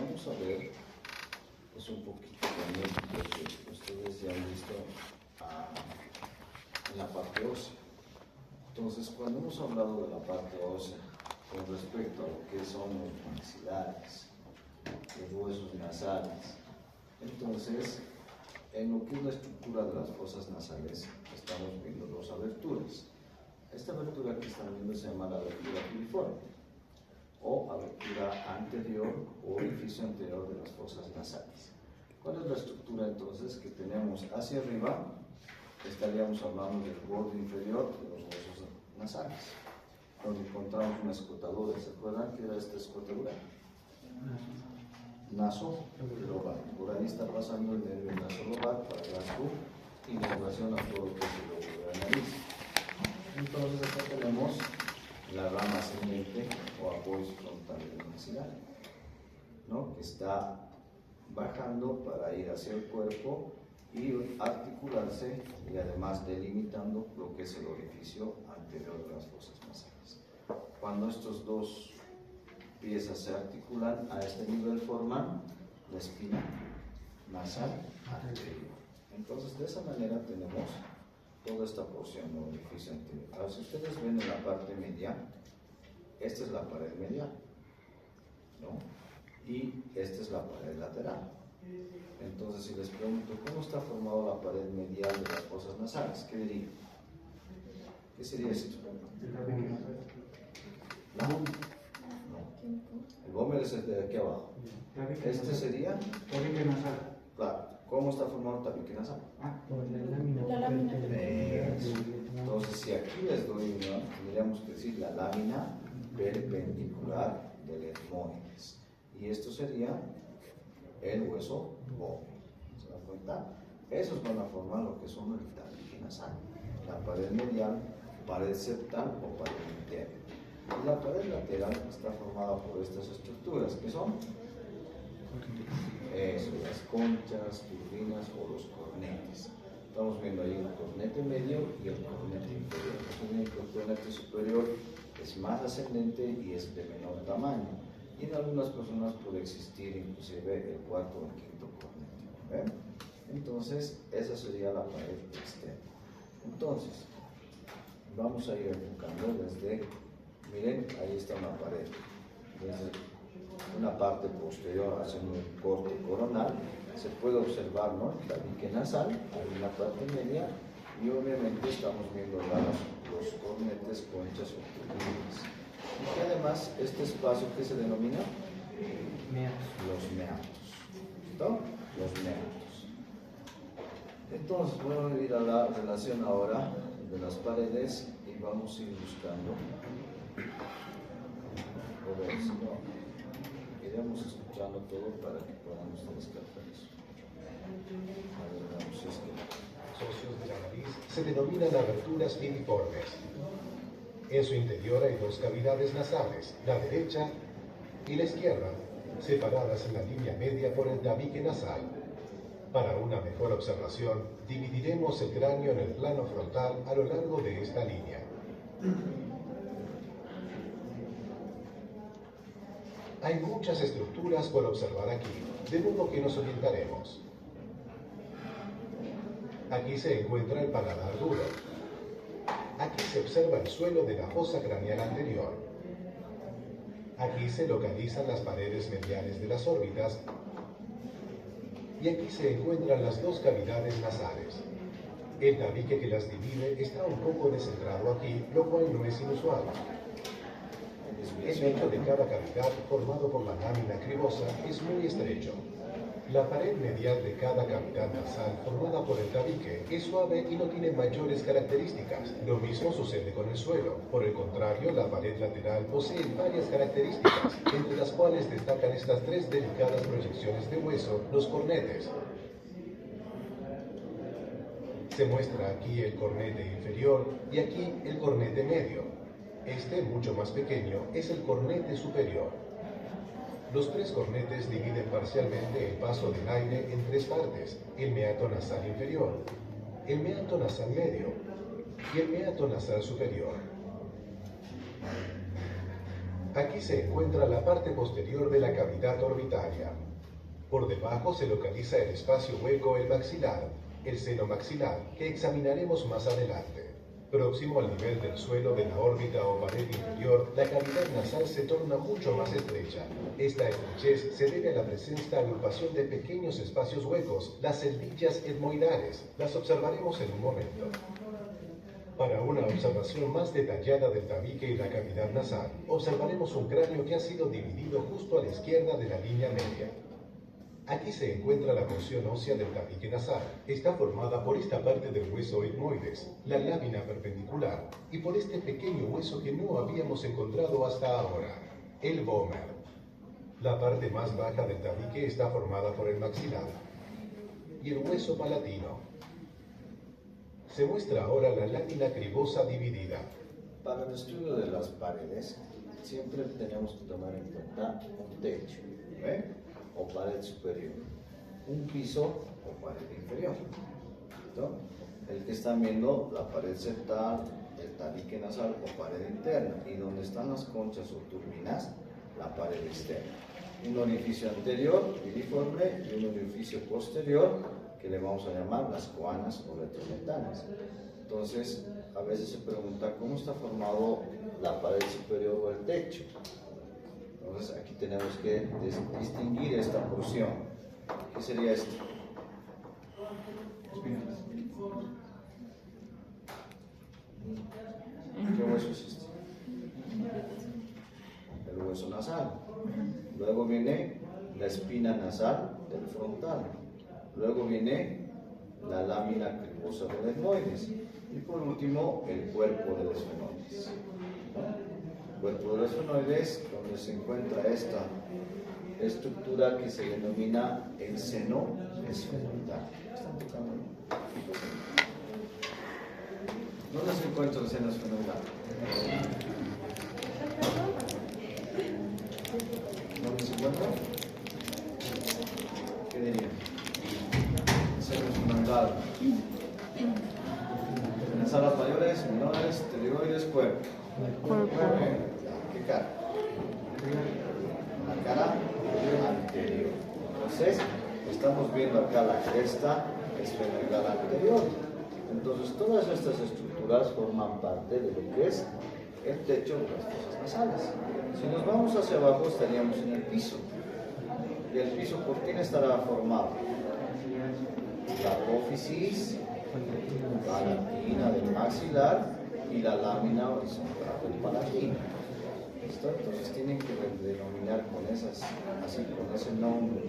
vamos a ver pues un poquito también lo que ustedes ya han visto en la parte ósea. Entonces, cuando hemos hablado de la parte ósea con respecto a lo que son los maxilares, los huesos nasales, entonces, en lo que es la estructura de las fosas nasales, estamos viendo dos aberturas. Esta abertura que están viendo se llama la abertura piriforme, o abertura anterior o orificio anterior de las fosas nasales. ¿Cuál es la estructura entonces que tenemos hacia arriba? Estaríamos hablando del borde inferior de los huesos nasales, donde encontramos una escotadura. ¿Se acuerdan qué era esta escotadura? Nasolobar. Por ahí está pasando el nervio nasolobar para dar su innervación a todo lo que es el lóbulo de la nariz. Entonces acá tenemos la rama ascendente o apoyo frontal del maxilar, ¿no? Que está bajando para ir hacia el cuerpo y articularse y además delimitando lo que es el orificio anterior de las fosas nasales. Cuando estos dos piezas se articulan a este nivel forman la espina nasal anterior. Entonces de esa manera tenemos toda esta porción del orificio anterior. Ahora, si ustedes ven en la parte media, esta es la pared medial, ¿no? Y esta es la pared lateral. Entonces, si les pregunto, ¿cómo está formada la pared medial de las fosas nasales? ¿Qué dirían? ¿Qué sería esto? ¿La? No. El vómer es el de aquí abajo. Este sería... tabique nasal. Claro. ¿Cómo está formado el tabique nasal? La lámina. Entonces, si aquí les doy una, tendríamos que decir la lámina perpendicular del etmoides. Y esto sería el hueso vómero. ¿Se dan cuenta? Esos van a formar lo que son el tabique nasal. La pared medial, pared septal o pared interna. Y la pared lateral está formada por estas estructuras, que son eso, las conchas, turbinas o los cornetes. Estamos viendo ahí el cornete medio y el cornete inferior. El cornete superior es más ascendente y es de menor tamaño. Y en algunas personas puede existir inclusive el cuarto o el quinto cornete. ¿Ven? Entonces, esa sería la pared externa. Entonces, vamos a ir enfocando desde, miren, ahí está una pared. Desde una parte posterior haciendo un corte coronal, se puede observar, ¿no?, el tabique nasal, ahí en la parte media, y obviamente estamos viendo los cornetes, conchas o turbinas. Y además, este espacio que se denomina los meatos. ¿Listo? Los meatos. Entonces, voy a ir a la relación ahora de las paredes y vamos a ir buscando. A ver si no, iremos escuchando todo para que puedan ustedes captar eso. A ver, vamos, si es que... Socios de la nariz se denominan aberturas piriformes. En su interior hay dos cavidades nasales, la derecha y la izquierda, separadas en la línea media por el tabique nasal. Para una mejor observación, dividiremos el cráneo en el plano frontal a lo largo de esta línea. Hay muchas estructuras por observar aquí, de modo que nos orientaremos. Aquí se encuentra el paladar duro. Aquí se observa el suelo de la fosa craneal anterior. Aquí se localizan las paredes mediales de las órbitas. Y aquí se encuentran las dos cavidades nasales. El tabique que las divide está un poco descentrado aquí, lo cual no es inusual. El medio de cada cavidad, formado por la lámina cribosa, es muy estrecho. La pared medial de cada cavidad nasal, formada por el tabique, es suave y no tiene mayores características. Lo mismo sucede con el suelo. Por el contrario, la pared lateral posee varias características, entre las cuales destacan estas tres delicadas proyecciones de hueso, los cornetes. Se muestra aquí el cornete inferior y aquí el cornete medio. Este, mucho más pequeño, es el cornete superior. Los tres cornetes dividen parcialmente el paso del aire en tres partes: el meato nasal inferior, el meato nasal medio y el meato nasal superior. Aquí se encuentra la parte posterior de la cavidad orbitaria. Por debajo se localiza el espacio hueco, el maxilar, el seno maxilar, que examinaremos más adelante. Próximo al nivel del suelo de la órbita o pared inferior, la cavidad nasal se torna mucho más estrecha. Esta estrechez se debe a la presente agrupación de pequeños espacios huecos, las celdillas etmoidales. Las observaremos en un momento. Para una observación más detallada del tabique y la cavidad nasal, observaremos un cráneo que ha sido dividido justo a la izquierda de la línea media. Aquí se encuentra la porción ósea del tabique nasal. Está formada por esta parte del hueso etmoides, la lámina perpendicular, y por este pequeño hueso que no habíamos encontrado hasta ahora, el vómer. La parte más baja del tabique está formada por el maxilar y el hueso palatino. Se muestra ahora la lámina cribosa dividida. Para el estudio de las paredes, siempre tenemos que tomar en cuenta un techo, o pared superior, un piso o pared inferior. ¿Listo? El que están viendo, la pared septal, el tabique nasal o pared interna, y donde están las conchas o turbinas, la pared externa. Un orificio anterior, piriforme, y un orificio posterior, que le vamos a llamar las coanas o retrometanas. Entonces, a veces se pregunta cómo está formado la pared superior o el techo. Entonces, aquí tenemos que distinguir esta porción. ¿Qué sería esto? ¿Qué hueso es este? El hueso nasal. Luego viene la espina nasal del frontal. Luego viene la lámina cribosa del etmoides. Y por último, el cuerpo del esfenoides. El cuerpo del esfenoides, donde se encuentra esta estructura que se denomina el seno esfenoidal. ¿Están tocando? ¿Dónde se encuentra el seno esfenoidal? ¿Dónde se encuentra? ¿Qué dirían? Seno esfenoidal. En las alas mayores, menores, pterigoides, cuerpo. ¿Qué cara? La cara anterior. Entonces, estamos viendo acá la cresta esfenoidal anterior. Entonces, todas estas estructuras forman parte de lo que es el techo de las fosas nasales. Si nos vamos hacia abajo, estaríamos en el piso. ¿Y el piso por quién estará formado? La apófisis palatina del maxilar y la lámina horizontal del palatino. ¿Listo? Entonces tienen que denominar con esas, así, con ese nombre.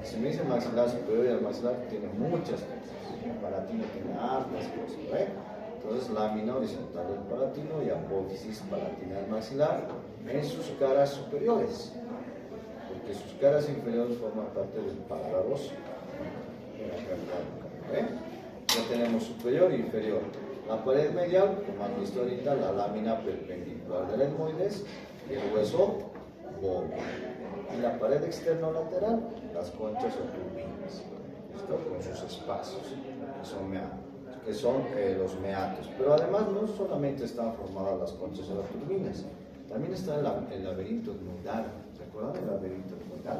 Si me dice maxilar superior, y el maxilar tiene muchas cosas. El palatino tiene hartas cosas, Entonces lámina horizontal del palatino y apófisis palatina del maxilar en sus caras superiores, porque sus caras inferiores forman parte del paladar óseo. Ya tenemos superior e inferior. La pared medial, como han visto ahorita, la lámina perpendicular del etmoides y el hueso vómer. Y la pared externa lateral, las conchas o turbinas, con sus espacios, que son los meatos. Pero además no solamente están formadas las conchas o las turbinas, también está el laberinto etmoidal. ¿Recuerdan el laberinto etmoidal?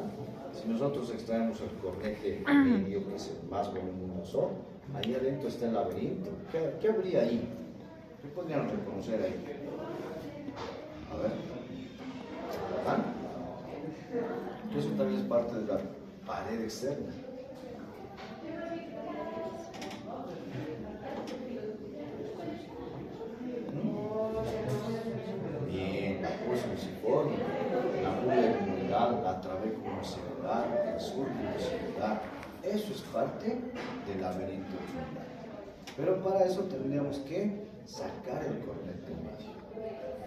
Si nosotros extraemos el cornete medio, que es el más voluminoso, ahí adentro está el laberinto. ¿Qué habría ahí? ¿Qué podrían reconocer ahí? A ver. ¿Verdad? Eso también es parte de la pared externa. Bien, la pus muciforme, la mula etmoidal, la trabécula celular, el surco celular. Eso es parte del laberinto etmoidal. Pero para eso tendríamos que sacar el cornete medio.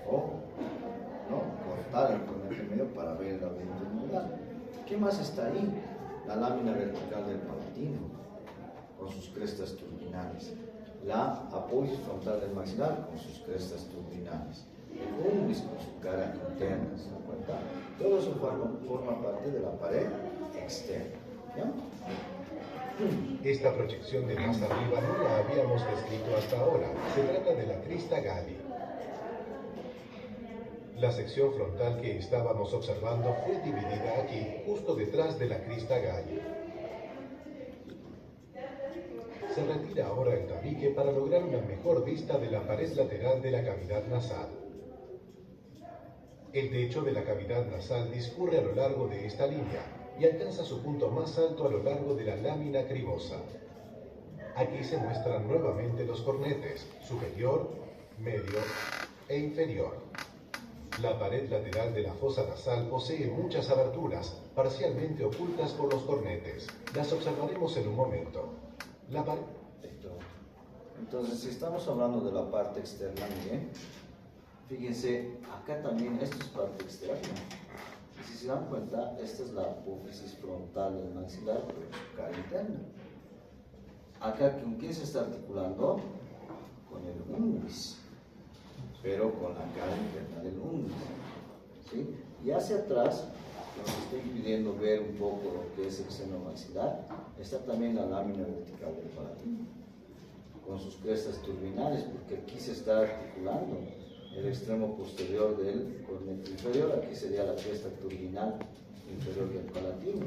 O cortar el cornete medio para ver el laberinto etmoidal. ¿Qué más está ahí? La lámina vertical del palatino, con sus crestas turbinales. La apófisis frontal del maxilar, con sus crestas turbinales. El umbris con su cara interna, ¿se dan cuenta? Todo eso forma parte de la pared externa. ¿Ya? Esta proyección de más arriba no la habíamos descrito hasta ahora. Se trata de la crista Galli. La sección frontal que estábamos observando fue dividida aquí, justo detrás de la crista Gall. Se retira ahora el tabique para lograr una mejor vista de la pared lateral de la cavidad nasal. El techo de la cavidad nasal discurre a lo largo de esta línea y alcanza su punto más alto a lo largo de la lámina cribosa. Aquí se muestran nuevamente los cornetes, superior, medio e inferior. La pared lateral de la fosa nasal posee muchas aberturas, parcialmente ocultas por los cornetes. Las observaremos en un momento. La pared... Entonces, si estamos hablando de la parte externa, miren, fíjense, acá también esto es parte externa. Y si se dan cuenta, esta es la apófisis frontal del maxilar, pero su cara interna. Acá, ¿con quién se está articulando? Con el unguis, pero con la cara interna del unguis, ¿sí? Y hacia atrás, nos está impidiendo ver un poco lo que es el seno maxilar, está también la lámina vertical del palatino, con sus crestas turbinales, porque aquí se está articulando el extremo posterior del cornete inferior, aquí sería la cresta turbinal inferior del palatino,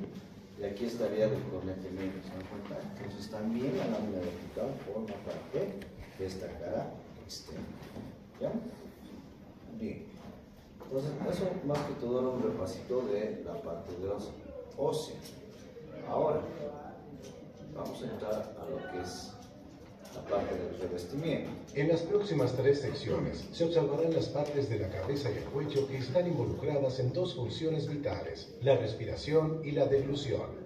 y aquí estaría del cornete medio, ¿se dan cuenta? Entonces también la lámina vertical forma parte de esta cara externa, ¿ya? Bien, entonces eso más que todo era un repasito de la parte de los óseos. Ahora, vamos a entrar a lo que es la parte del revestimiento. En las próximas 3 secciones se observarán las partes de la cabeza y el cuello que están involucradas en 2 funciones vitales, la respiración y la deglución.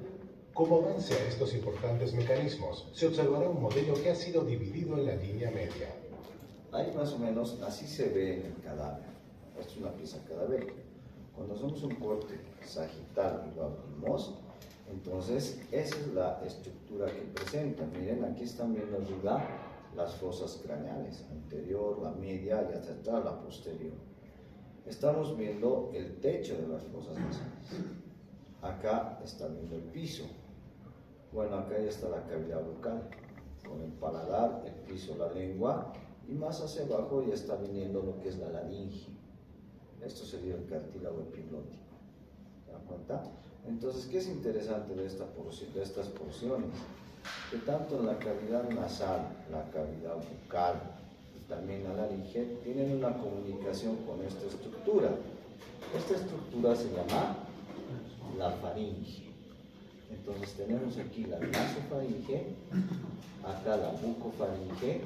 Como avance a estos importantes mecanismos, se observará un modelo que ha sido dividido en la línea media. Ahí más o menos así se ve en el cadáver. Esto es una pieza cadavérica. Cuando hacemos un corte sagital y lo abrimos, entonces esa es la estructura que presenta. Miren, aquí están viendo arriba las fosas craneales, anterior, la media y hasta atrás la posterior. Estamos viendo el techo de las fosas nasales. Acá está viendo el piso. Bueno, acá ya está la cavidad bucal, con el paladar, el piso, la lengua, y más hacia abajo ya está viniendo lo que es la laringe. Esto sería el cartílago epiglótico. ¿Se dan cuenta? Entonces, ¿qué es interesante de estas porciones? Que tanto en la cavidad nasal, la cavidad bucal y también la laringe tienen una comunicación con esta estructura. Esta estructura se llama la faringe. Entonces tenemos aquí la nasofaringe, acá la bucofaringe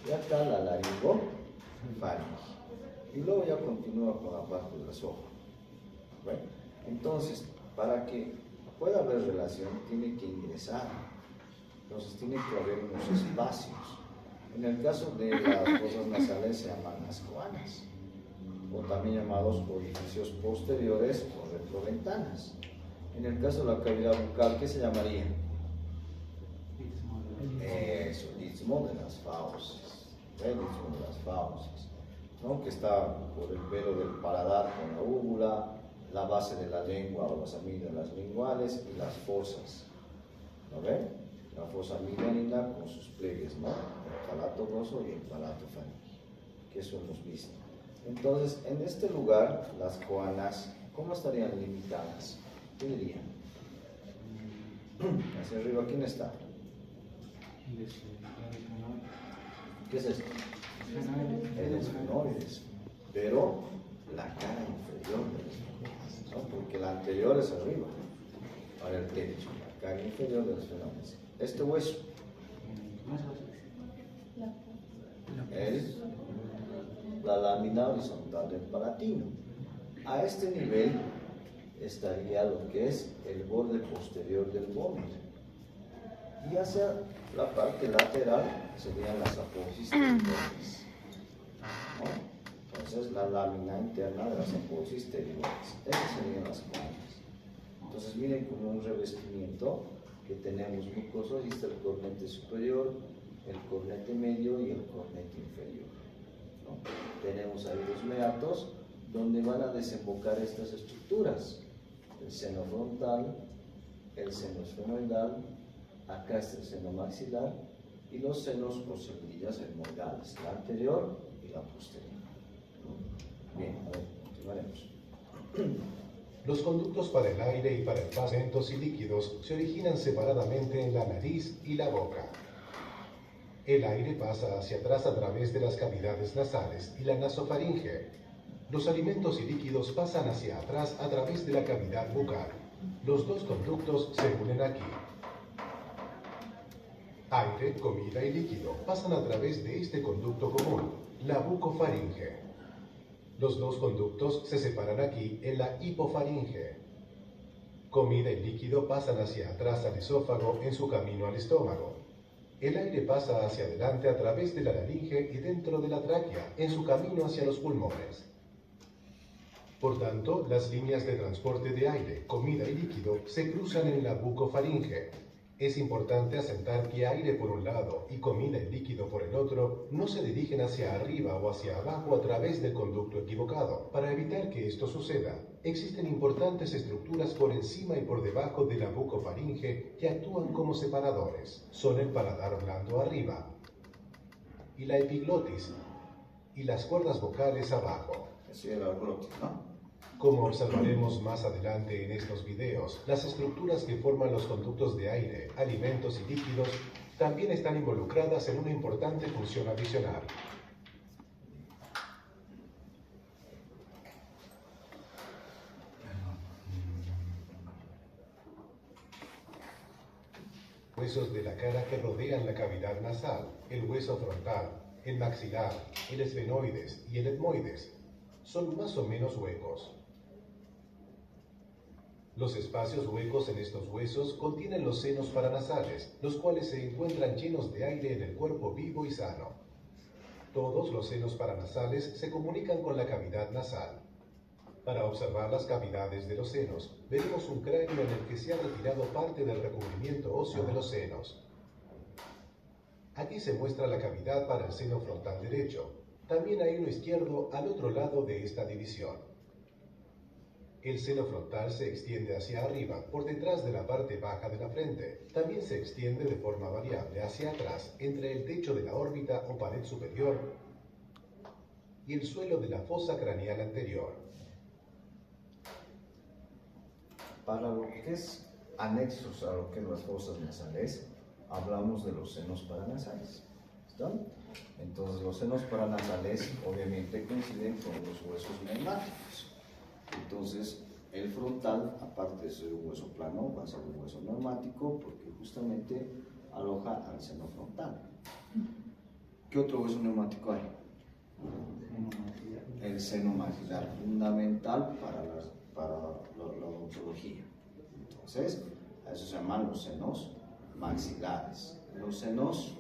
y acá la laringofaringe. Y luego ya continúa con la parte del esófago. Bueno, entonces, para que pueda haber relación, tiene que ingresar. Entonces, tiene que haber unos espacios. En el caso de las fosas nasales se llaman las coanas, o también llamados orificios posteriores o retroventanas. En el caso de la cavidad bucal, ¿qué se llamaría? Eso, el istmo de las fauces. El istmo de las fauces, ¿no? Que está por el velo del paladar con la úvula, la base de la lengua o las amígdalas linguales y las fosas. ¿Lo ven? La fosa amigdalina con sus pliegues, ¿no? El palato grosso y el palato faringe, que eso hemos visto. Entonces, en este lugar, las coanas, ¿cómo estarían limitadas? ¿Qué dirían? Hacia arriba, ¿quién está? ¿Qué es esto? El esfenoides, pero la cara inferior del esfenoides, ¿no? Porque la anterior es arriba, para el techo, la cara inferior del esfenoides. Este hueso es la lámina horizontal del palatino. A este nivel estaría lo que es el borde posterior del vómito. Y hacia la parte lateral serían las apófisis terminales, ¿no? Entonces, la lámina interna de las apófisis terminales. Esas serían las coanas. Entonces, miren como un revestimiento que tenemos mucoso, ahí está el cornete superior, el cornete medio y el cornete inferior, ¿no? Tenemos ahí los meatos donde van a desembocar estas estructuras: el seno frontal, el seno esfenoidal, acá está el seno maxilar y los senos o semillas hemorroidales, la anterior y la posterior, ¿no? Bien, a ver. Continuaremos. Los conductos para el aire y para el paso de alimentos y líquidos se originan separadamente en la nariz y la boca. El aire pasa hacia atrás a través de las cavidades nasales y la nasofaringe. Los alimentos y líquidos pasan hacia atrás a través de la cavidad bucal. Los dos conductos se unen aquí. Aire, comida y líquido pasan a través de este conducto común, la bucofaringe. Los dos conductos se separan aquí en la hipofaringe. Comida y líquido pasan hacia atrás al esófago en su camino al estómago. El aire pasa hacia adelante a través de la laringe y dentro de la tráquea en su camino hacia los pulmones. Por tanto, las líneas de transporte de aire, comida y líquido se cruzan en la bucofaringe. Es importante asentar que aire por un lado y comida y líquido por el otro no se dirigen hacia arriba o hacia abajo a través del conducto equivocado. Para evitar que esto suceda, existen importantes estructuras por encima y por debajo de la bucofaringe que actúan como separadores. Son el paladar blando arriba y la epiglotis y las cuerdas vocales abajo. Eso es la glotis, ¿no? Como observaremos más adelante en estos videos, las estructuras que forman los conductos de aire, alimentos y líquidos también están involucradas en una importante función adicional. Huesos de la cara que rodean la cavidad nasal, el hueso frontal, el maxilar, el esfenoides y el etmoides son más o menos huecos. Los espacios huecos en estos huesos contienen los senos paranasales, los cuales se encuentran llenos de aire en el cuerpo vivo y sano. Todos los senos paranasales se comunican con la cavidad nasal. Para observar las cavidades de los senos, veremos un cráneo en el que se ha retirado parte del recubrimiento óseo de los senos. Aquí se muestra la cavidad para el seno frontal derecho. También hay uno izquierdo al otro lado de esta división. El seno frontal se extiende hacia arriba, por detrás de la parte baja de la frente. También se extiende de forma variable hacia atrás, entre el techo de la órbita o pared superior y el suelo de la fosa craneal anterior. Para lo que es anexos a lo que es las fosas nasales, hablamos de los senos paranasales. ¿Está? Entonces, los senos paranasales obviamente coinciden con los huesos neumáticos. Entonces, el frontal, aparte de ser un hueso plano, va a ser un hueso neumático porque justamente aloja al seno frontal. ¿Qué otro hueso neumático hay? El seno maxilar, fundamental para la odontología. Entonces, a eso se llaman los senos maxilares, los senos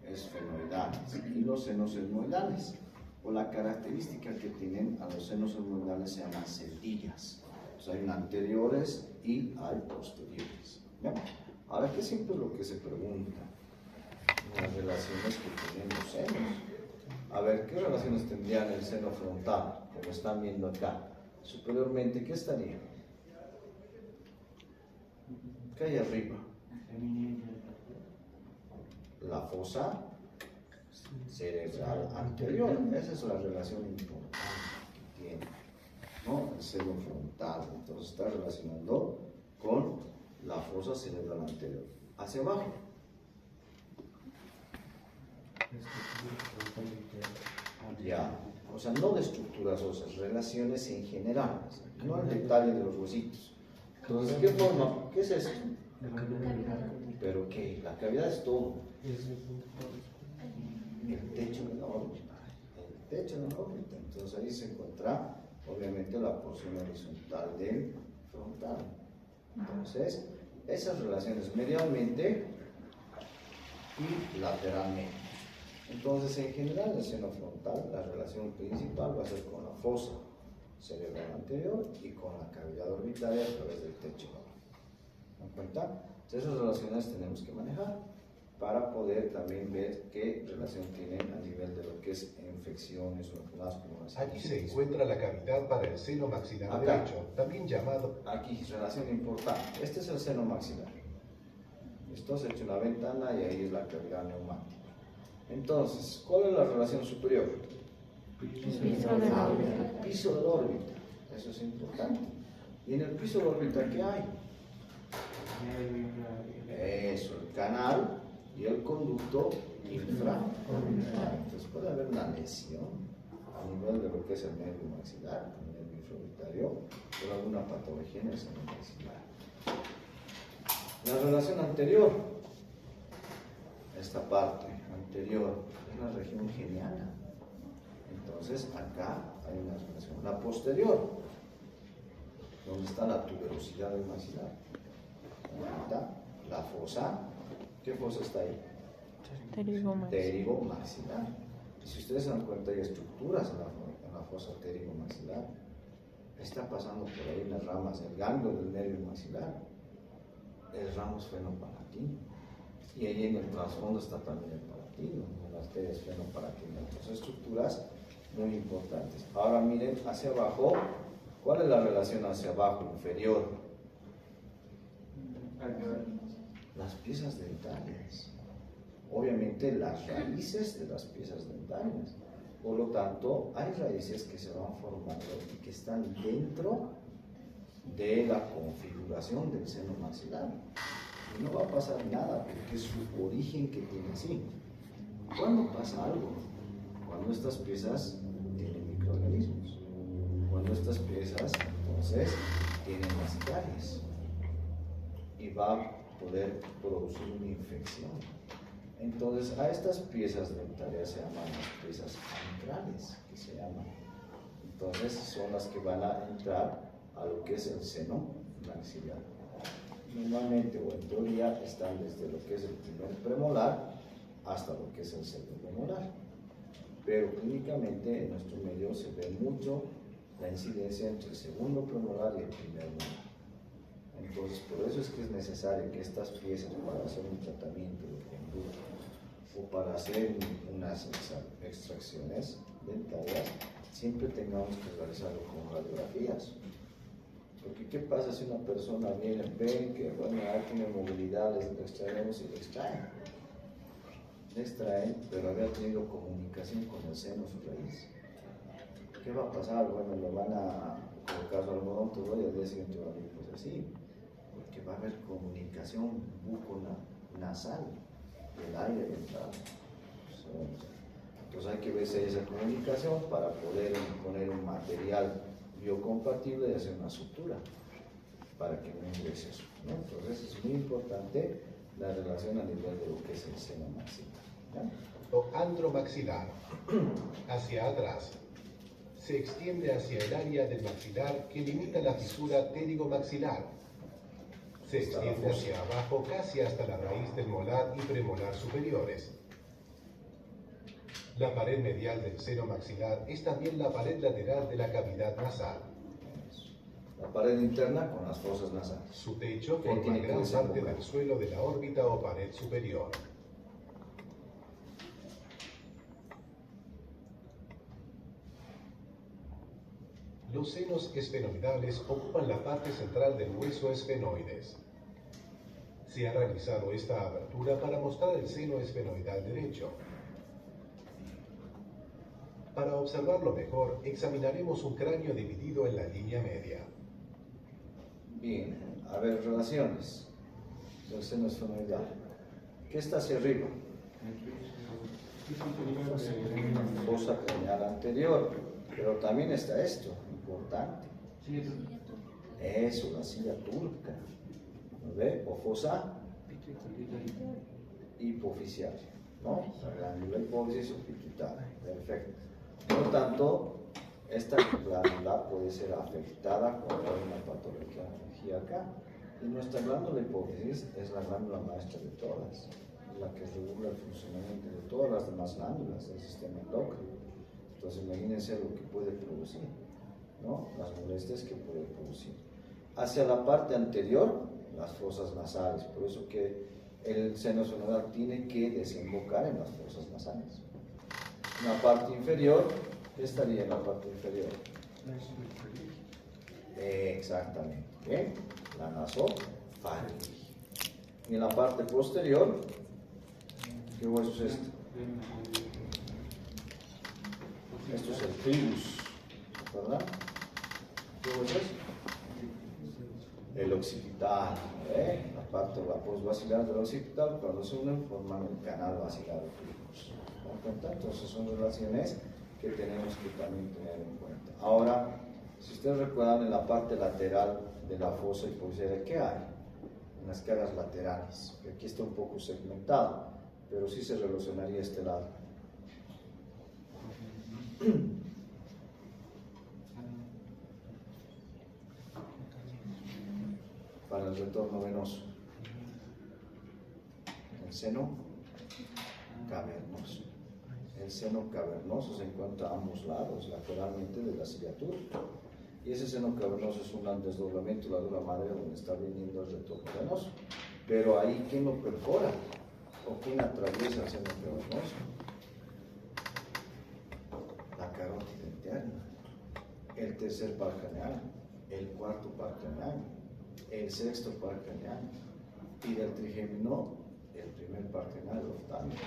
esfenoidales y los senos etmoidales. O la característica que tienen a los senos etmoidales se llaman celdillas. O sea, hay anteriores y hay posteriores. ¿Ya? Ahora, ¿qué siempre es lo que se pregunta? Las relaciones que tienen los senos. A ver, ¿qué relaciones tendrían el seno frontal? Como están viendo acá. Superiormente, ¿qué estaría? ¿Qué hay arriba? La fosa cerebral anterior. Esa es la relación importante que tiene, ¿no? El seno frontal. Entonces está relacionando con la fosa cerebral anterior. Hacia abajo. Ya. O sea, no de estructuras óseas, relaciones en general, no el detalle de los huesitos. Entonces, ¿qué forma? ¿Qué es esto? ¿Pero qué? La cavidad es todo. El techo de la órbita. El techo de la órbita. Entonces ahí se encuentra, obviamente, la porción horizontal del frontal. Entonces, esas relaciones medialmente y lateralmente. Entonces, en general, el seno frontal, la relación principal va a ser con la fosa cerebral anterior y con la cavidad orbitaria a través del techo. ¿Me dan cuenta? Entonces, esas relaciones tenemos que manejar para poder también ver qué relación tienen a nivel de lo que es infecciones o enfermedades pulmonares. Aquí se encuentra la cavidad para el seno maxilar Acá. derecho, también llamado... Aquí, relación importante. Este es el seno maxilar. Esto se ha hecho una ventana y ahí es la cavidad neumática. Entonces, ¿cuál es la relación superior? Piso de la órbita. Piso de la órbita. Eso es importante. Y en el piso de la órbita, ¿qué hay? Eso, el canal y el conducto infraorbital. Entonces puede haber una lesión a nivel de lo que es el nervio maxilar, el nervio infraorbitario, o alguna patología en el seno maxilar. La relación anterior, esta parte anterior, es la región geniana. Entonces acá hay una relación. La posterior, donde está la tuberosidad del maxilar. Ahí está la fosa. ¿Qué fosa está ahí? Pterigomaxilar. Y si ustedes se dan cuenta, hay estructuras en la fosa pterigomaxilar. Está pasando por ahí las ramas del ganglio del nervio maxilar, el ramo esfenopalatino. Y ahí en el trasfondo está también el palatino, en las arterias esfenopalatinas. Son estructuras muy importantes. Ahora miren hacia abajo. ¿Cuál es la relación hacia abajo, inferior? Las piezas dentarias. Obviamente las raíces de las piezas dentarias. Por lo tanto, hay raíces que se van formando y que están dentro de la configuración del seno maxilar. Y no va a pasar nada porque es su origen que tiene así. ¿Cuándo pasa algo? Cuando estas piezas tienen microorganismos. Cuando estas piezas, entonces, tienen las caries. Y va a poder producir una infección. Entonces, a estas piezas dentarias se llaman las piezas antrales, que se llaman. Entonces, son las que van a entrar a lo que es el seno maxilar. Normalmente, o en teoría, están desde lo que es el primer premolar hasta lo que es el segundo molar. Pero clínicamente, en nuestro medio se ve mucho la incidencia entre el segundo premolar y el primer molar. Entonces, por eso es que es necesario que estas piezas, para hacer un tratamiento de conducto o para hacer unas extracciones dentarias, siempre tengamos que realizarlo con radiografías. Porque ¿qué pasa si una persona viene, ve que bueno, ya tiene movilidad, le extraemos y le extraen? Le extraen, pero había tenido comunicación con el seno, su raíz. ¿Qué va a pasar? Bueno, lo van a colocar su algodón todo y al día siguiente va a venir pues así. Porque va a haber comunicación buco-nasal del aire dentral. Entonces hay que ver si hay esa comunicación para poder poner un material biocompatible y hacer una sutura para que no ingrese eso, ¿no? Entonces es muy importante la relación a nivel de lo que es el seno maxilar, ¿ya? Antromaxilar, hacia atrás. Se extiende hacia el área del maxilar que limita la fisura pterigomaxilar. Se extiende hacia abajo casi hasta la raíz del molar y premolar superiores. La pared medial del seno maxilar es también la pared lateral de la cavidad nasal. La pared interna con las fosas nasales. Su techo forma gran parte del suelo de la órbita o pared superior. Los senos esfenoidales ocupan la parte central del hueso esfenoides. Se ha realizado esta abertura para mostrar el seno esfenoidal derecho. Para observarlo mejor, examinaremos un cráneo dividido en la línea media. Bien, a ver, relaciones del seno esfenoidal. ¿Qué está hacia arriba? Fosa craneal anterior, pero también está esto, importante. Eso, la silla turca. ¿No ve? O fosa hipoficial, ¿no? La glándula hipófisis o pituitaria. Perfecto. Por lo tanto, esta glándula puede ser afectada con una patología acá. Y nuestra glándula hipófisis es la glándula maestra de todas, la que regula el funcionamiento de todas las demás glándulas del sistema endocrino. Entonces, imagínense lo que puede producir, ¿no? Las molestias que puede producir. Hacia la parte anterior, las fosas nasales. Por eso que el seno esfenoidal tiene que desembocar en las fosas nasales. En la parte inferior, ¿qué estaría en la parte inferior? Exactamente, ¿bien? La nasofaringe. Y en la parte posterior, ¿qué hueso es este? Esto es el tribus, ¿verdad? ¿Qué ¿Qué hueso es? El occipital, la parte postbasilar del occipital, cuando se unen forman el canal basilar de Phillips. Entonces son relaciones que tenemos que también tener en cuenta. Ahora, si ustedes recuerdan, en la parte lateral de la fosa hipoficial, ¿qué hay? En las caras laterales, que aquí está un poco segmentado, pero sí se relacionaría a este lado. Para el retorno venoso, el seno cavernoso. El seno cavernoso se encuentra a ambos lados, lateralmente de la cicatura. Y ese seno cavernoso es un desdoblamiento de la dura madre donde está viniendo el retorno venoso. Pero ahí, ¿quién lo perfora? ¿O quién atraviesa el seno cavernoso? La carótida interna, el tercer par craneal, el cuarto par craneal, el sexto par craneal, y del trigémino, el primer par craneal oftálmico.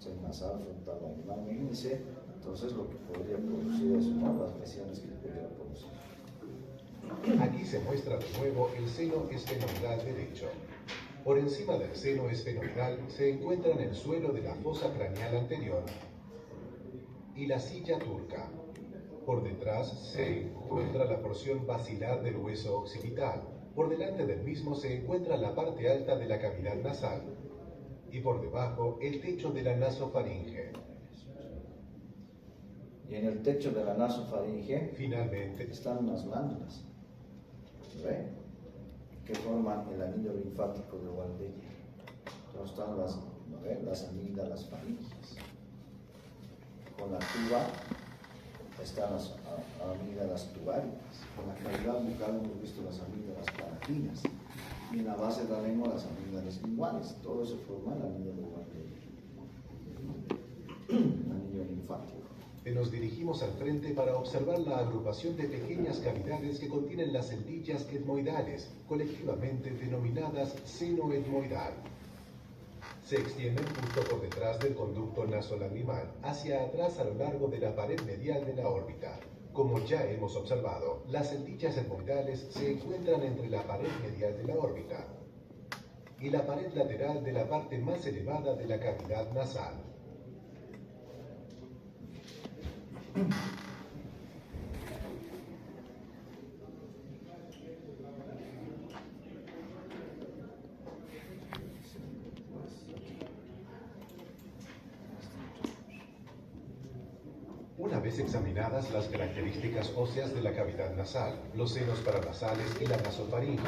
El nasal, frontal, lagrimal, índice. Entonces lo que podría producir es, ¿no?, las lesiones que podría producir. Aquí se muestra de nuevo el seno esfenoidal derecho. Por encima del seno esfenoidal se encuentran el suelo de la fosa craneal anterior y la silla turca. Por detrás se encuentra la porción basilar del hueso occipital. Por delante del mismo se encuentra la parte alta de la cavidad nasal. Y por debajo el techo de la nasofaringe. Y en el techo de la nasofaringe Finalmente están unas glándulas, ¿ve?, que forman el anillo linfático de Waldeyer. Entonces están las amígdalas faringes. Con la tuba están las amígdalas tubáricas. Con la cavidad bucal hemos visto las amígdalas palatinas. Y en la base de la lengua las amígdalas linguales. Todo eso forma el anillo de Waldeyer, el anillo linfático. nos dirigimos al frente para observar la agrupación de pequeñas cavidades que contienen las celdillas etmoidales, colectivamente denominadas seno etmoidal. Se extienden justo por detrás del conducto nasolagrimal, hacia atrás a lo largo de la pared medial de la órbita. Como ya hemos observado, las celdillas etmoidales se encuentran entre la pared medial de la órbita y la pared lateral de la parte más elevada de la cavidad nasal. Una vez examinadas las características óseas de la cavidad nasal, los senos paranasales y la nasofaringe,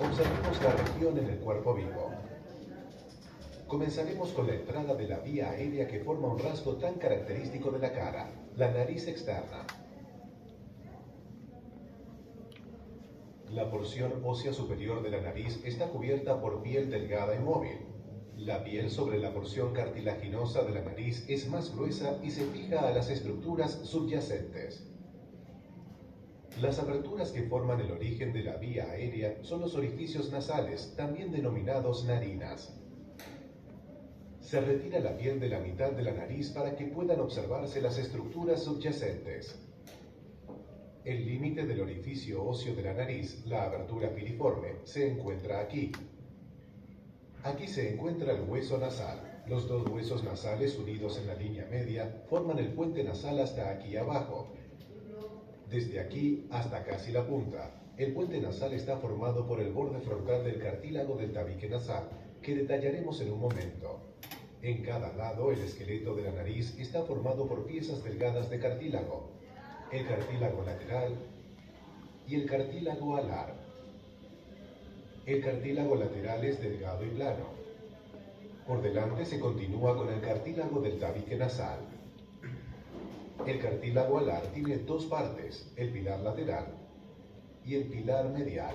observemos la región en el cuerpo vivo. Comenzaremos con la entrada de la vía aérea que forma un rasgo tan característico de la cara, la nariz externa. La porción ósea superior de la nariz está cubierta por piel delgada y móvil. La piel sobre la porción cartilaginosa de la nariz es más gruesa y se fija a las estructuras subyacentes. Las aberturas que forman el origen de la vía aérea son los orificios nasales, también denominados narinas. Se retira la piel de la mitad de la nariz para que puedan observarse las estructuras subyacentes. El límite del orificio óseo de la nariz, la abertura piriforme, se encuentra aquí. Aquí se encuentra el hueso nasal. Los dos huesos nasales unidos en la línea media forman el puente nasal hasta aquí abajo. Desde aquí hasta casi la punta, el puente nasal está formado por el borde frontal del cartílago del tabique nasal, que detallaremos en un momento. En cada lado, el esqueleto de la nariz está formado por piezas delgadas de cartílago, el cartílago lateral y el cartílago alar. El cartílago lateral es delgado y plano. Por delante se continúa con el cartílago del tabique nasal. El cartílago alar tiene dos partes, el pilar lateral y el pilar medial.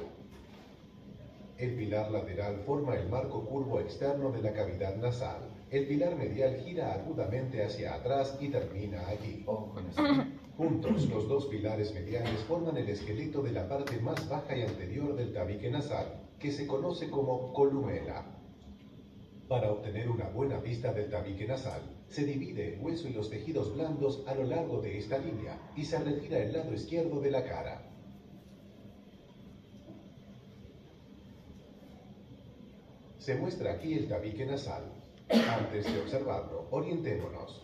El pilar lateral forma el marco curvo externo de la cavidad nasal. El pilar medial gira agudamente hacia atrás y termina allí. Juntos, los dos pilares mediales forman el esqueleto de la parte más baja y anterior del tabique nasal, que se conoce como columela. Para obtener una buena vista del tabique nasal, se divide el hueso y los tejidos blandos a lo largo de esta línea y se retira el lado izquierdo de la cara. Se muestra aquí el tabique nasal. Antes de observarlo, orientémonos.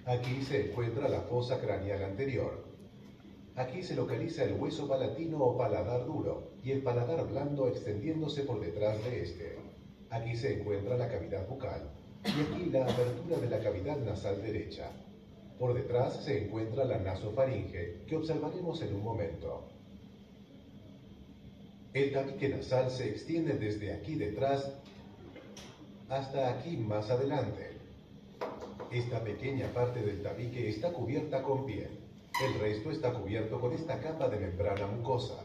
Aquí se encuentra la fosa craneal anterior. Aquí se localiza el hueso palatino o paladar duro y el paladar blando extendiéndose por detrás de este. Aquí se encuentra la cavidad bucal y aquí la abertura de la cavidad nasal derecha. Por detrás se encuentra la nasofaringe, que observaremos en un momento. El tabique nasal se extiende desde aquí detrás hasta aquí más adelante. Esta pequeña parte del tabique está cubierta con piel. El resto está cubierto con esta capa de membrana mucosa.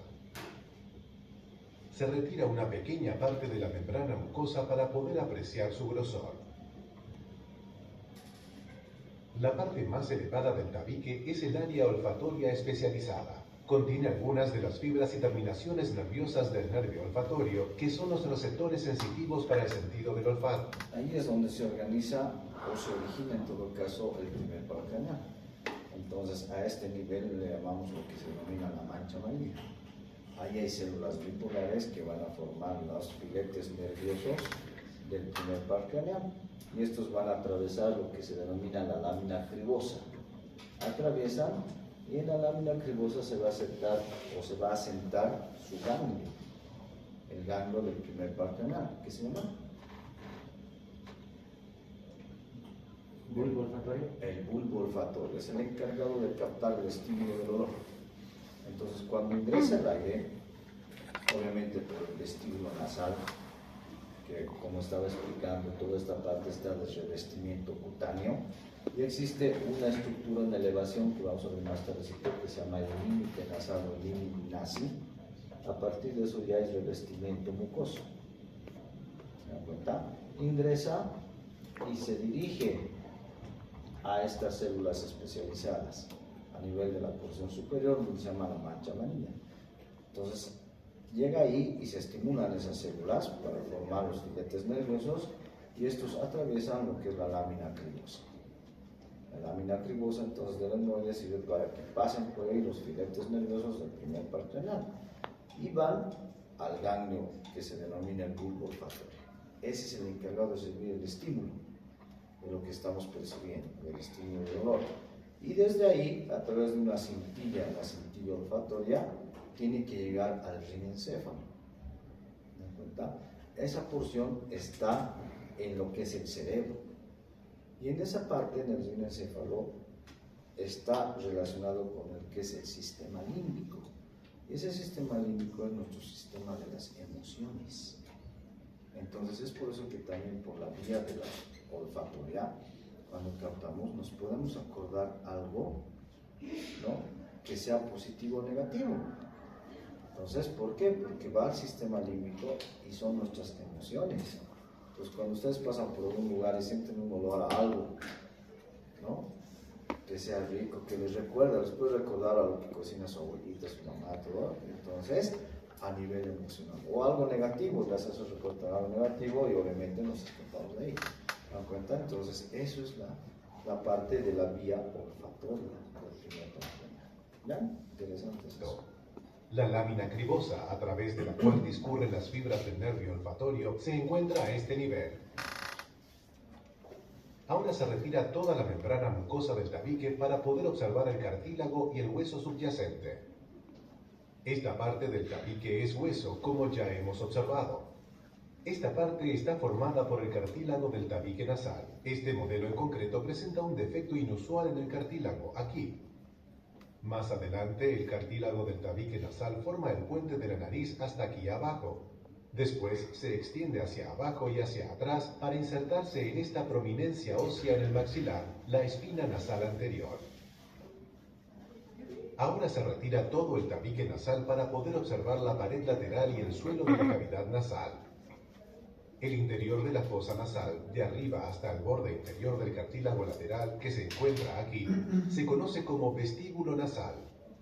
Se retira una pequeña parte de la membrana mucosa para poder apreciar su grosor. La parte más elevada del tabique es el área olfatoria especializada. Contiene algunas de las fibras y terminaciones nerviosas del nervio olfatorio, que son los receptores sensitivos para el sentido del olfato. Ahí es donde se organiza o se origina en todo caso el primer paro craneal. Entonces a este nivel le llamamos lo que se denomina la mancha amarilla. Ahí hay células bipolares que van a formar los filetes nerviosos del primer paro craneal y estos van a atravesar lo que se denomina la lámina cribosa. Atraviesan y en la lámina cribosa se va a asentar o se va a asentar su ganglio, el ganglio del primer paro craneal, ¿qué se llama? ¿Bulbo olfatorio? El bulbo olfatorio es el encargado de captar el estímulo del olor. Entonces, cuando ingresa el aire, obviamente por el vestíbulo nasal, que como estaba explicando, toda esta parte está de revestimiento cutáneo, y existe una estructura en elevación que vamos a ver más tarde, que se llama el límite nasal o el límite nasi. A partir de eso ya es revestimiento mucoso. ¿Se dan cuenta? Ingresa y se dirige a estas células especializadas a nivel de la porción superior, donde se llama la mancha amarilla. Entonces, llega ahí y se estimulan esas células para formar los filetes nerviosos y estos atraviesan lo que es la lámina cribosa. La lámina cribosa entonces del etmoide sirve para que pasen por ahí los filetes nerviosos del primer paro craneal y van al ganglio que se denomina el bulbo olfatorio. Ese es el encargado de servir el estímulo de lo que estamos percibiendo, del estímulo del olor. Y desde ahí, a través de una cintilla, la cintilla olfatoria, tiene que llegar al rinencéfalo. ¿Me dan cuenta? Esa porción está en lo que es el cerebro. Y en esa parte, en el rinencéfalo, está relacionado con el que es el sistema límbico. Y ese sistema límbico es nuestro sistema de las emociones. Entonces es por eso que también por la vía de la olfatoria, cuando captamos, nos podemos acordar algo, ¿no?, que sea positivo o negativo. Entonces, ¿por qué? Porque va al sistema límbico y son nuestras emociones. Entonces, cuando ustedes pasan por un lugar y sienten un olor a algo, ¿no?, que sea rico, que les recuerda, les puede recordar a lo que cocina su abuelita, su mamá, todo. Entonces, a nivel emocional. O algo negativo, gracias a eso recuerdan algo negativo y obviamente nos escapamos de ahí. ¿Se dan cuenta? Entonces, eso es la parte de la vía olfatoria del primer paro craneal. ¿Ya? Interesante eso. La lámina cribosa, a través de la cual discurren las fibras del nervio olfatorio, se encuentra a este nivel. Ahora se retira toda la membrana mucosa del tabique para poder observar el cartílago y el hueso subyacente. Esta parte del tabique es hueso, como ya hemos observado. Esta parte está formada por el cartílago del tabique nasal. Este modelo en concreto presenta un defecto inusual en el cartílago, aquí. Más adelante, el cartílago del tabique nasal forma el puente de la nariz hasta aquí abajo. Después se extiende hacia abajo y hacia atrás para insertarse en esta prominencia ósea en el maxilar, la espina nasal anterior. Ahora se retira todo el tabique nasal para poder observar la pared lateral y el suelo de la cavidad nasal. El interior de la fosa nasal, de arriba hasta el borde inferior del cartílago lateral que se encuentra aquí, se conoce como vestíbulo nasal.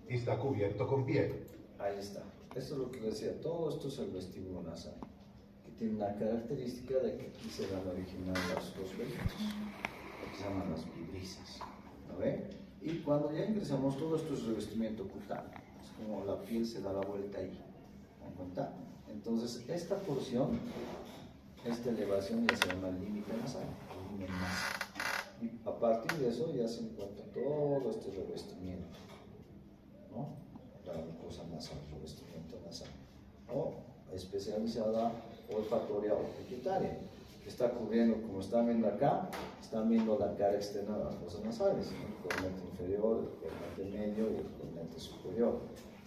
Está cubierto con piel. Ahí está. Esto es lo que decía. Todo esto es el vestíbulo nasal, que tiene la característica de que aquí se van a originar los velitos, lo que se llaman las vibrisas. ¿No ve? Y cuando ya ingresamos, todo esto es revestimiento cutáneo. Es como la piel se da la vuelta ahí. ¿Me dan cuenta? Entonces, esta porción, esta elevación ya se llama límite nasal, límite nasal. Y a partir de eso ya se encuentra todo este revestimiento, ¿no? La mucosa nasal, revestimiento nasal, o especializada olfatoria o pituitaria, que está cubriendo, como están viendo acá, están viendo la cara externa de las fosas nasales, ¿no? El cornete inferior, el cornete medio y el cornete superior.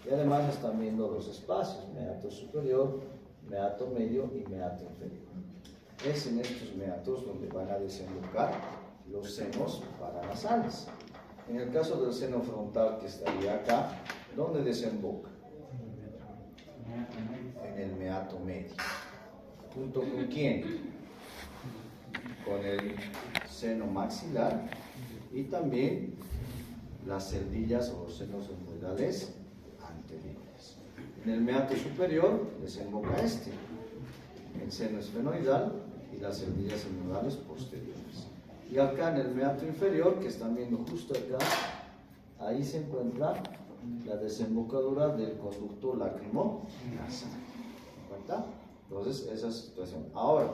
Y además están viendo los espacios, meato superior, meato medio y meato inferior. Es en estos meatos donde van a desembocar los senos paranasales. En el caso del seno frontal que estaría acá, ¿dónde desemboca? En el meato medio. ¿Junto con quién? Con el seno maxilar y también las celdillas o los senos etmoidales anteriores. En el meato superior desemboca el seno esfenoidal y las celdillas etmoidales posteriores. Y acá en el meato inferior, que están viendo justo acá, ahí se encuentra la desembocadura del conducto lacrimo-nasal. ¿Verdad? Entonces, esa situación. Ahora,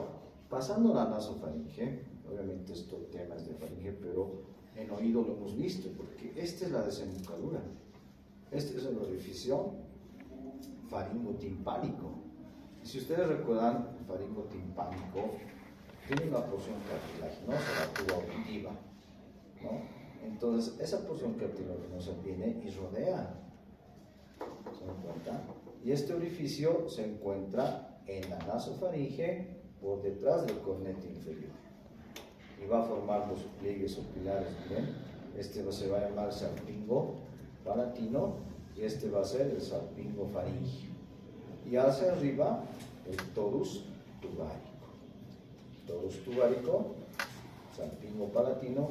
pasando a la nasofaringe, obviamente esto tema es de faringe, pero en oído lo hemos visto, porque esta es la desembocadura. Este es el orificio faringotimpánico. Y si ustedes recuerdan, el faringotimpánico tiene una porción cartilaginosa, la tuba auditiva, ¿no? Entonces, esa porción cartilaginosa viene y rodea, ¿se dan cuenta? Y este orificio se encuentra en la nasofaringe por detrás del cornete inferior. Y va a formar los pliegues o pilares, ¿ven? Este se va a llamar salpingo palatino y este va a ser el salpingo faringio. Y hacia arriba, el torus tubárico. Torus tubárico, salpingo palatino,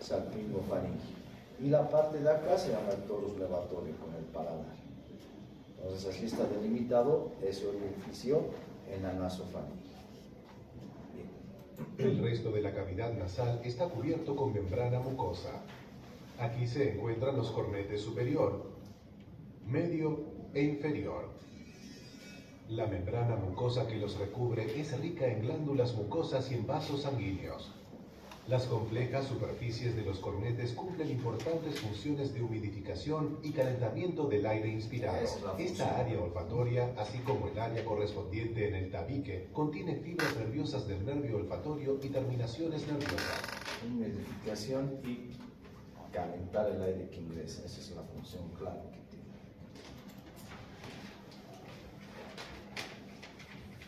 salpingo faringio. Y la parte de acá se llama el torus levatorio con el paladar. Entonces así está delimitado ese orificio en la nasofaringe. El resto de la cavidad nasal está cubierto con membrana mucosa. Aquí se encuentran los cornetes superior, medio e inferior. La membrana mucosa que los recubre es rica en glándulas mucosas y en vasos sanguíneos. Las complejas superficies de los cornetes cumplen importantes funciones de humidificación y calentamiento del aire inspirado. Esta área olfatoria, así como el área correspondiente en el tabique, contiene fibras nerviosas del nervio olfatorio y terminaciones nerviosas. Humidificación y calentar el aire que ingresa, esa es la función clara que tiene.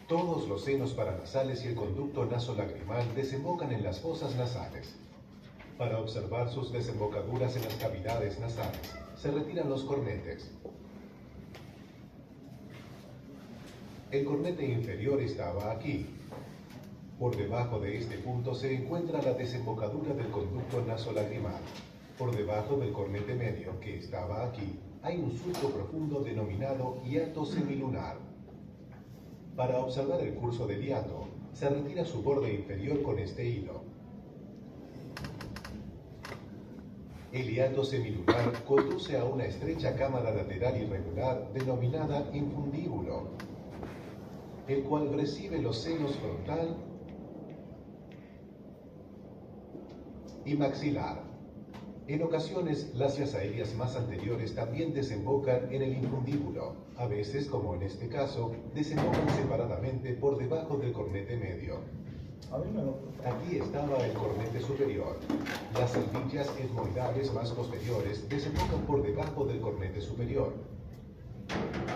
Todos los senos paranasales y el conducto nasolagrimal desembocan en las fosas nasales. Para observar sus desembocaduras en las cavidades nasales, se retiran los cornetes. El cornete inferior estaba aquí. Por debajo de este punto se encuentra la desembocadura del conducto nasolagrimal. Por debajo del cornete medio, que estaba aquí, hay un surco profundo denominado hiato semilunar. Para observar el curso del hiato, se retira su borde inferior con este hilo. El hiato semilunar conduce a una estrecha cámara lateral irregular denominada infundíbulo, el cual recibe los senos frontal y maxilar. En ocasiones, las vías aéreas más anteriores también desembocan en el infundíbulo. A veces, como en este caso, desembocan separadamente por debajo del cornete medio. Aquí estaba el cornete superior. Las celdillas etmoidales más posteriores desembocan por debajo del cornete superior.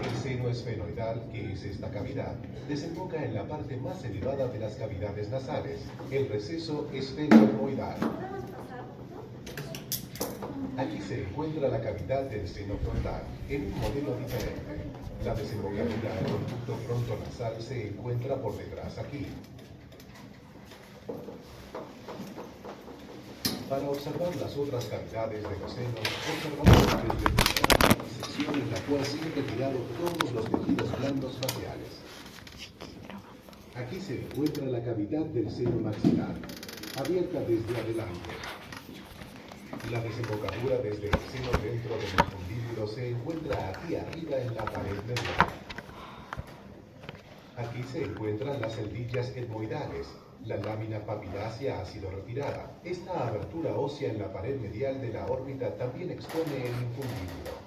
El seno esfenoidal, que es esta cavidad, desemboca en la parte más elevada de las cavidades nasales, el receso esfenoetmoidal. Aquí se encuentra la cavidad del seno frontal, en un modelo diferente. La desembocadura del conducto frontonasal se encuentra por detrás aquí. Para observar las otras cavidades de los senos, observamos desde la sección en la cual se han retirado todos los tejidos blandos faciales. Aquí se encuentra la cavidad del seno maxilar, abierta desde adelante. La desembocadura desde el seno dentro del infundíbulo se encuentra aquí arriba en la pared medial. Aquí se encuentran las celdillas etmoidales. La lámina papilácea ha sido retirada. Esta abertura ósea en la pared medial de la órbita también expone el infundíbulo.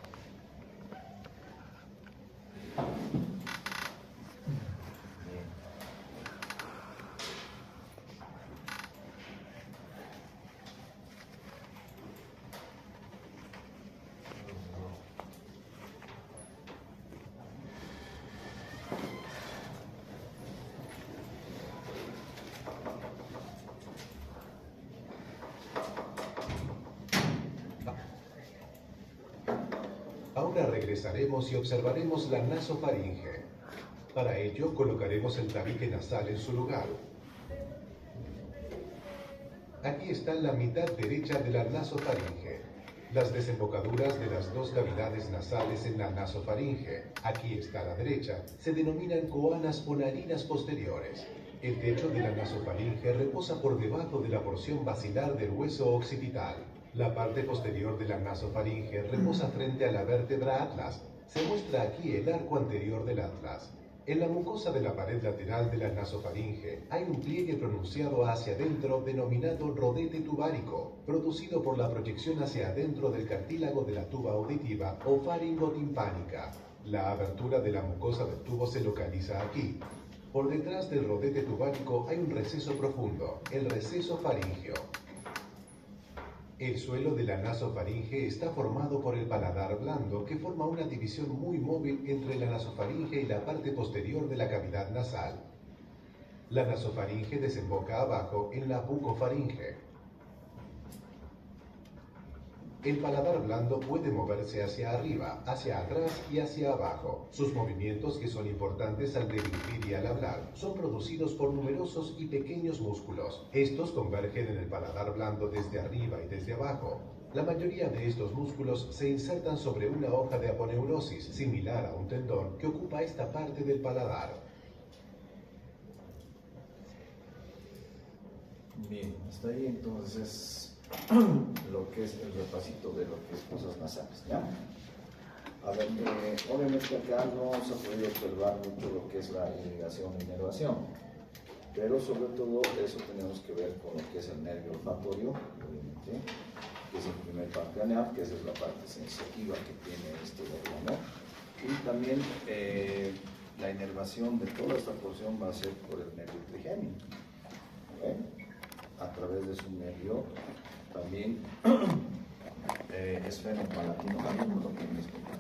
Ahora regresaremos y observaremos la nasofaringe. Para ello colocaremos el tabique nasal en su lugar. Aquí está la mitad derecha de la nasofaringe. Las desembocaduras de las dos cavidades nasales en la nasofaringe, aquí está a la derecha, se denominan coanas o narinas posteriores. El techo de la nasofaringe reposa por debajo de la porción basilar del hueso occipital. La parte posterior de la nasofaringe reposa frente a la vértebra atlas. Se muestra aquí el arco anterior del atlas. En la mucosa de la pared lateral de la nasofaringe hay un pliegue pronunciado hacia adentro denominado rodete tubárico, producido por la proyección hacia adentro del cartílago de la tuba auditiva o faringotimpánica. La abertura de la mucosa del tubo se localiza aquí. Por detrás del rodete tubárico hay un receso profundo, el receso faríngeo. El suelo de la nasofaringe está formado por el paladar blando, que forma una división muy móvil entre la nasofaringe y la parte posterior de la cavidad nasal. La nasofaringe desemboca abajo en la bucofaringe. El paladar blando puede moverse hacia arriba, hacia atrás y hacia abajo. Sus movimientos, que son importantes al deglutir y al hablar, son producidos por numerosos y pequeños músculos. Estos convergen en el paladar blando desde arriba y desde abajo. La mayoría de estos músculos se insertan sobre una hoja de aponeurosis, similar a un tendón, que ocupa esta parte del paladar. Bien, hasta ahí entonces lo que es el repasito de lo que es fosas nasales, ¿ya? A ver, obviamente acá no se ha podido observar mucho lo que es la irrigación e inervación, pero sobre todo eso tenemos que ver con lo que es el nervio olfatorio, obviamente, que es el primer par craneal, que esa es la parte sensitiva que tiene este órgano, y también la inervación de toda esta porción va a ser por el nervio trigémino, a través de su nervio. También esfenopalatino, también lo tienes que ver.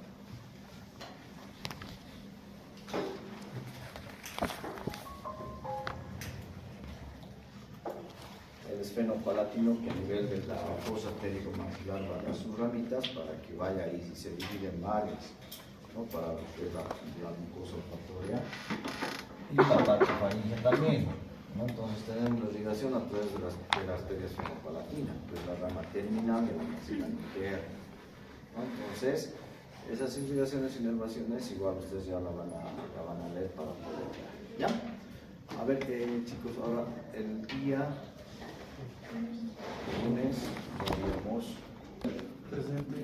El esfenopalatino, que a nivel de la fosa pterigomaxilar va a dar sus ramitas para que vaya ahí y se divide en mares, ¿no? Para lo que es la mucosa olfatoria y la parte faríngea también. ¿No? Entonces tenemos la irrigación a través de la arteria esfenopalatina, que es la rama terminal de la maxila interna, ¿no? Entonces, esas irrigaciones y inervaciones igual ustedes ya la van a leer para poder ver. ¿Ya? A ver, chicos, ahora el día lunes veríamos presente.